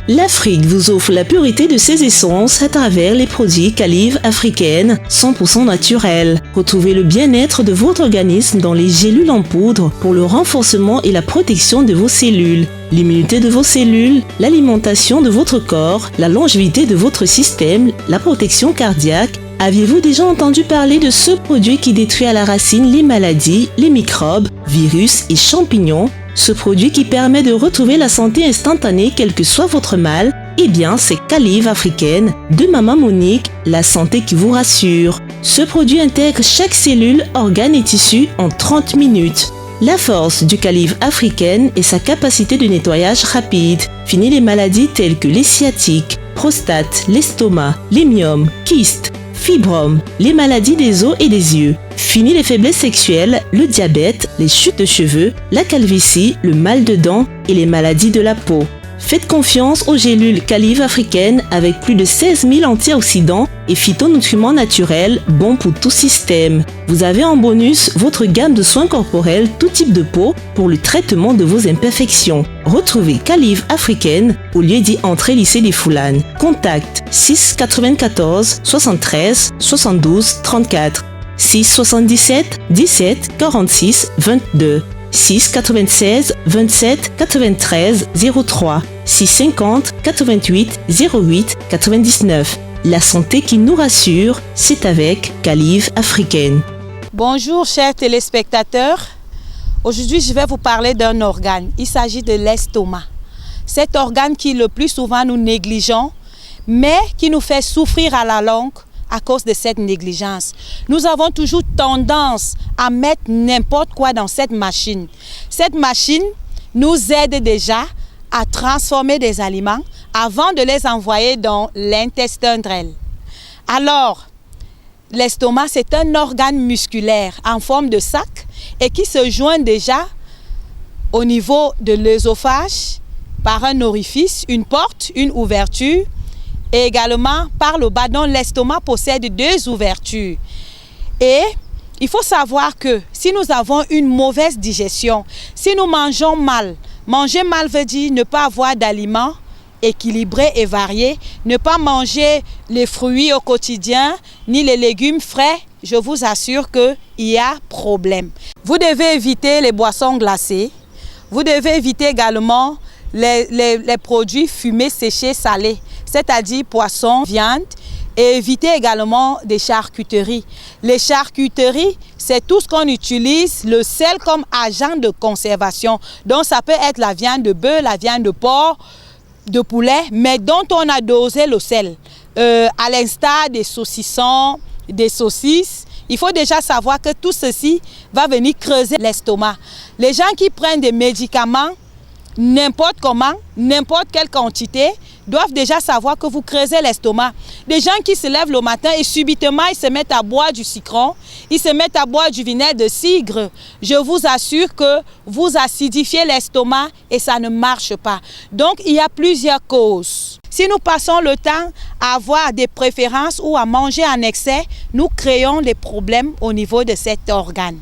L'Afrique vous offre la purité de ses essences à travers les produits Calive africaine 100% naturels. Retrouvez le bien-être de votre organisme dans les gélules en poudre pour le renforcement et la protection de vos cellules, l'immunité de vos cellules, l'alimentation de votre corps, la longévité de votre système, la protection cardiaque. Aviez-vous déjà entendu parler de ce produit qui détruit à la racine les maladies, les microbes, virus et champignons? Ce produit qui permet de retrouver la santé instantanée quel que soit votre mal, eh bien c'est Calive africaine de Maman Monique, la santé qui vous rassure. Ce produit intègre chaque cellule, organe et tissu en 30 minutes. La force du Calive africaine est sa capacité de nettoyage rapide. Fini les maladies telles que les sciatiques, prostate, l'estomac, les myomes, kystes, fibromes, les maladies des os et des yeux. Fini les faiblesses sexuelles, le diabète, les chutes de cheveux, la calvitie, le mal de dents et les maladies de la peau. Faites confiance aux gélules Calive africaines avec plus de 16 000 antioxydants et phytonutriments naturels bons pour tout système. Vous avez en bonus votre gamme de soins corporels tout type de peau pour le traitement de vos imperfections. Retrouvez Calive africaine au lieu-dit entrée lycée des Foulanes. Contact 6 94 73 72 34 6 77 17 46 22 6 96 27 93 03 6 50 88 08 99. La santé qui nous rassure, c'est avec Calive africaine. Bonjour chers téléspectateurs. Aujourd'hui, je vais vous parler d'un organe. Il s'agit de l'estomac. Cet organe qui le plus souvent nous négligeons, mais qui nous fait souffrir à la longue à cause de cette négligence. Nous avons toujours tendance à mettre n'importe quoi dans cette machine. Cette machine nous aide déjà à transformer des aliments avant de les envoyer dans l'intestin grêle. Alors, l'estomac, c'est un organe musculaire en forme de sac et qui se joint déjà au niveau de l'œsophage par un orifice, une porte, une ouverture, et également par le bas, dont l'estomac possède 2 ouvertures. Et il faut savoir que si nous avons une mauvaise digestion, si nous mangeons mal, manger mal veut dire ne pas avoir d'aliments équilibrés et variés, ne pas manger les fruits au quotidien, ni les légumes frais, je vous assure qu'il y a problème. Vous devez éviter les boissons glacées, vous devez éviter également les produits fumés, séchés, salés, c'est-à-dire poisson, viande, et éviter également des charcuteries. Les charcuteries, c'est tout ce qu'on utilise, le sel comme agent de conservation. Donc ça peut être la viande de bœuf, la viande de porc, de poulet, mais dont on a dosé le sel. À l'instar des saucissons, des saucisses, il faut déjà savoir que tout ceci va venir creuser l'estomac. Les gens qui prennent des médicaments, n'importe comment, n'importe quelle quantité, doivent déjà savoir que vous creusez l'estomac. Des gens qui se lèvent le matin et subitement ils se mettent à boire du citron, ils se mettent à boire du vinaigre de cidre. Je vous assure que vous acidifiez l'estomac et ça ne marche pas. Donc il y a plusieurs causes. Si nous passons le temps à avoir des préférences ou à manger en excès, nous créons des problèmes au niveau de cet organe.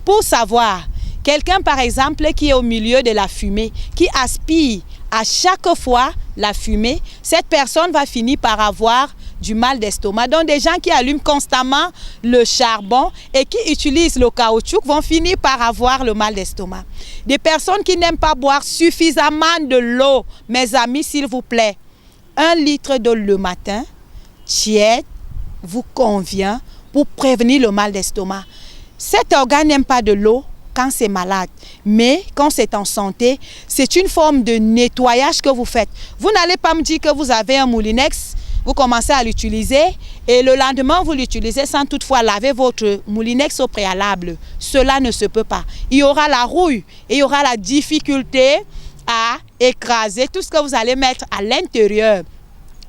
Pour savoir, quelqu'un par exemple qui est au milieu de la fumée, qui aspire à chaque fois la fumée, cette personne va finir par avoir du mal d'estomac. Donc des gens qui allument constamment le charbon et qui utilisent le caoutchouc vont finir par avoir le mal d'estomac. Des personnes qui n'aiment pas boire suffisamment de l'eau, mes amis, s'il vous plaît, 1 litre d'eau le matin, tiède, vous convient pour prévenir le mal d'estomac. Cet organe n'aime pas de l'eau quand c'est malade, mais quand c'est en santé, c'est une forme de nettoyage que vous faites. Vous n'allez pas me dire que vous avez un Moulinex, vous commencez à l'utiliser et le lendemain vous l'utilisez sans toutefois laver votre Moulinex au préalable. Cela ne se peut pas. Il y aura la rouille et il y aura la difficulté à écraser tout ce que vous allez mettre à l'intérieur.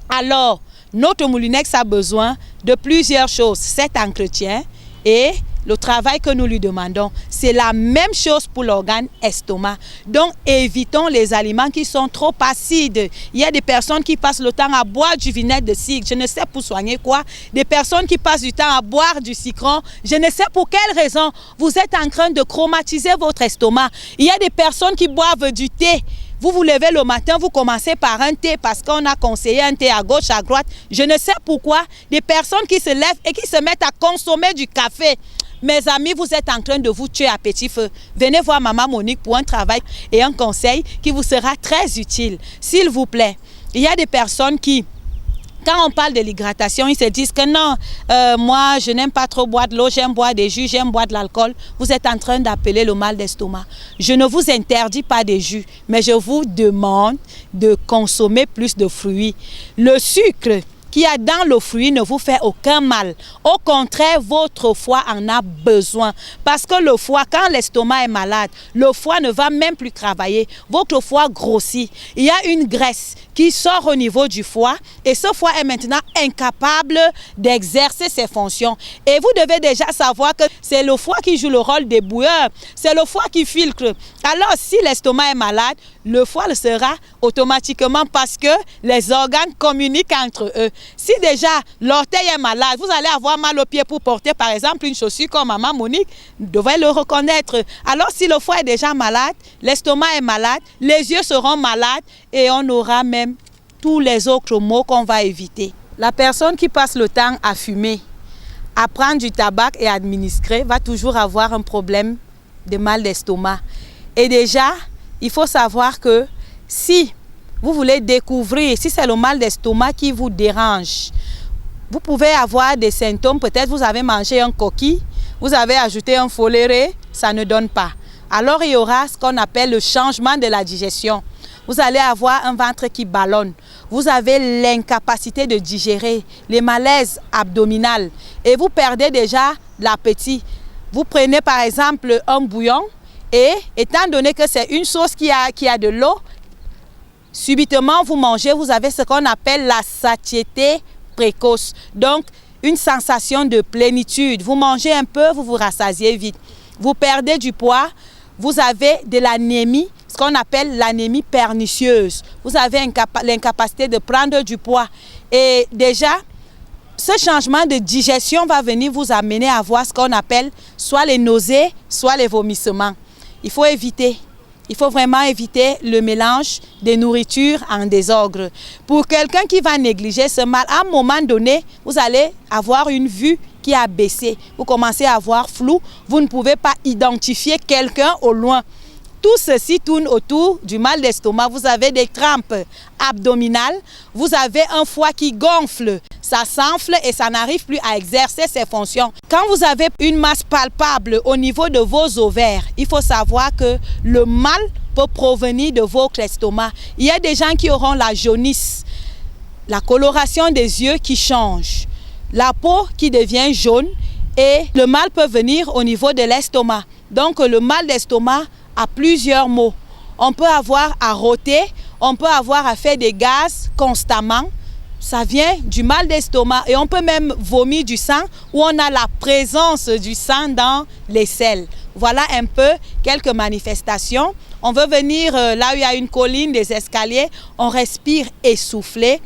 Alors, notre Moulinex a besoin de plusieurs choses. Cet entretien et le travail que nous lui demandons, c'est la même chose pour l'organe estomac. Donc, évitons les aliments qui sont trop acides. Il y a des personnes qui passent le temps à boire du vinaigre de cidre, je ne sais pour soigner quoi. Des personnes qui passent du temps à boire du citron, je ne sais pour quelle raison. Vous êtes en train de chromatiser votre estomac. Il y a des personnes qui boivent du thé. Vous vous levez le matin, vous commencez par un thé parce qu'on a conseillé un thé à gauche, à droite. Je ne sais pourquoi des personnes qui se lèvent et qui se mettent à consommer du café. Mes amis, vous êtes en train de vous tuer à petit feu. Venez voir Maman Monique pour un travail et un conseil qui vous sera très utile. S'il vous plaît, il y a des personnes qui, quand on parle de l'hydratation, ils se disent que non, moi je n'aime pas trop boire de l'eau, j'aime boire des jus, j'aime boire de l'alcool. Vous êtes en train d'appeler le mal d'estomac. Je ne vous interdis pas des jus, mais je vous demande de consommer plus de fruits. Le sucre qu'il y a dans le fruit ne vous fait aucun mal. Au contraire, votre foie en a besoin. Parce que le foie, quand l'estomac est malade, le foie ne va même plus travailler. Votre foie grossit. Il y a une graisse qui sort au niveau du foie et ce foie est maintenant incapable d'exercer ses fonctions. Et vous devez déjà savoir que c'est le foie qui joue le rôle des bouilleurs. C'est le foie qui filtre. Alors, si l'estomac est malade, le foie le sera automatiquement parce que les organes communiquent entre eux. Si déjà l'orteil est malade, vous allez avoir mal au pied pour porter par exemple une chaussure comme Maman Monique, vous devez le reconnaître. Alors si le foie est déjà malade, l'estomac est malade, les yeux seront malades et on aura même tous les autres maux qu'on va éviter. La personne qui passe le temps à fumer, à prendre du tabac et à administrer va toujours avoir un problème de mal d'estomac. Et déjà, il faut savoir que si vous voulez découvrir, si c'est le mal d'estomac qui vous dérange, vous pouvez avoir des symptômes, peut-être vous avez mangé un coquille, vous avez ajouté un foléré, ça ne donne pas. Alors il y aura ce qu'on appelle le changement de la digestion. Vous allez avoir un ventre qui ballonne, vous avez l'incapacité de digérer, les malaises abdominales et vous perdez déjà l'appétit. Vous prenez par exemple un bouillon et étant donné que c'est une sauce qui a de l'eau, subitement, vous mangez, vous avez ce qu'on appelle la satiété précoce. Donc, une sensation de plénitude. Vous mangez un peu, vous vous rassasiez vite. Vous perdez du poids, vous avez de l'anémie, ce qu'on appelle l'anémie pernicieuse. Vous avez l'incapacité de prendre du poids. Et déjà, ce changement de digestion va venir vous amener à avoir ce qu'on appelle soit les nausées, soit les vomissements. Il faut éviter. Il faut vraiment éviter le mélange des nourritures en désordre. Pour quelqu'un qui va négliger ce mal, à un moment donné, vous allez avoir une vue qui a baissé. Vous commencez à avoir flou. Vous ne pouvez pas identifier quelqu'un au loin. Tout ceci tourne autour du mal d'estomac. Vous avez des crampes abdominales. Vous avez un foie qui gonfle. Ça s'enfle et ça n'arrive plus à exercer ses fonctions. Quand vous avez une masse palpable au niveau de vos ovaires, il faut savoir que le mal peut provenir de votre estomac. Il y a des gens qui auront la jaunisse, la coloration des yeux qui change, la peau qui devient jaune et le mal peut venir au niveau de l'estomac. Donc le mal d'estomac a plusieurs maux. On peut avoir à rôter, on peut avoir à faire des gaz constamment. Ça vient du mal d'estomac et on peut même vomir du sang où on a la présence du sang dans les selles. Voilà un peu quelques manifestations. On veut venir là où il y a une colline, des escaliers, on respire essoufflé.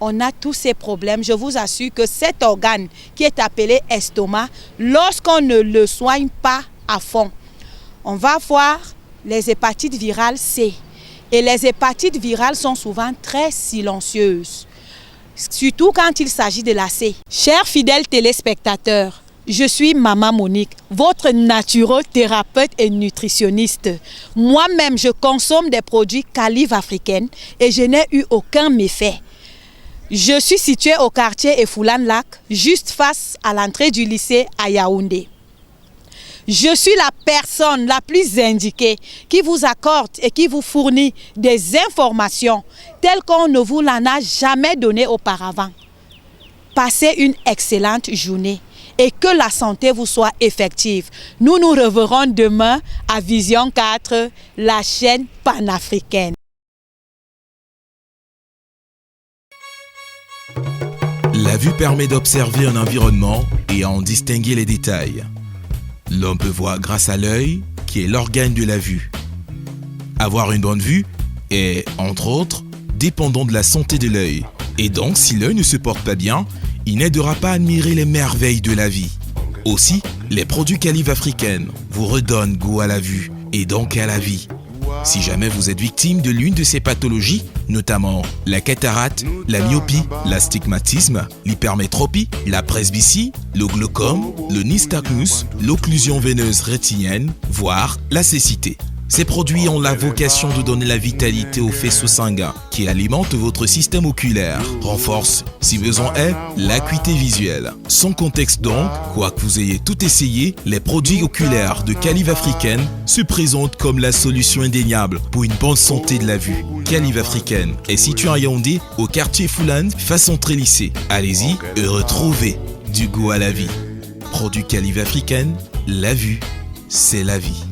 On a tous ces problèmes. Je vous assure que cet organe qui est appelé estomac, lorsqu'on ne le soigne pas à fond, on va voir les hépatites virales C. Et les hépatites virales sont souvent très silencieuses. Surtout quand il s'agit de la C. Chers fidèles téléspectateurs, je suis Maman Monique, votre naturothérapeute et nutritionniste. Moi-même, je consomme des produits Calive africaine et je n'ai eu aucun méfait. Je suis située au quartier Efoulan-Lac, juste face à l'entrée du lycée à Yaoundé. Je suis la personne la plus indiquée qui vous accorde et qui vous fournit des informations telles qu'on ne vous en a jamais données auparavant. Passez une excellente journée et que la santé vous soit effective. Nous nous reverrons demain à Vision 4, la chaîne panafricaine. La vue permet d'observer un environnement et en distinguer les détails. L'homme peut voir grâce à l'œil, qui est l'organe de la vue. Avoir une bonne vue est, entre autres, dépendant de la santé de l'œil. Et donc, si l'œil ne se porte pas bien, il n'aidera pas à admirer les merveilles de la vie. Aussi, les produits Calive africaine vous redonnent goût à la vue et donc à la vie. Si jamais vous êtes victime de l'une de ces pathologies, notamment la cataracte, la myopie, l'astigmatisme, l'hypermétropie, la presbytie, le glaucome, le nystagmus, l'occlusion veineuse rétinienne, voire la cécité. Ces produits ont la vocation de donner la vitalité au faisceau sanguin qui alimente votre système oculaire, renforce, si besoin est, l'acuité visuelle. Sans contexte donc, quoi que vous ayez tout essayé, les produits oculaires de Calive Africaine se présentent comme la solution indéniable pour une bonne santé de la vue. Calive Africaine est située à Yaoundé, au quartier Foulane, façon Trélissé. Allez-y et retrouvez du goût à la vie. Produit Calive Africaine, la vue, c'est la vie.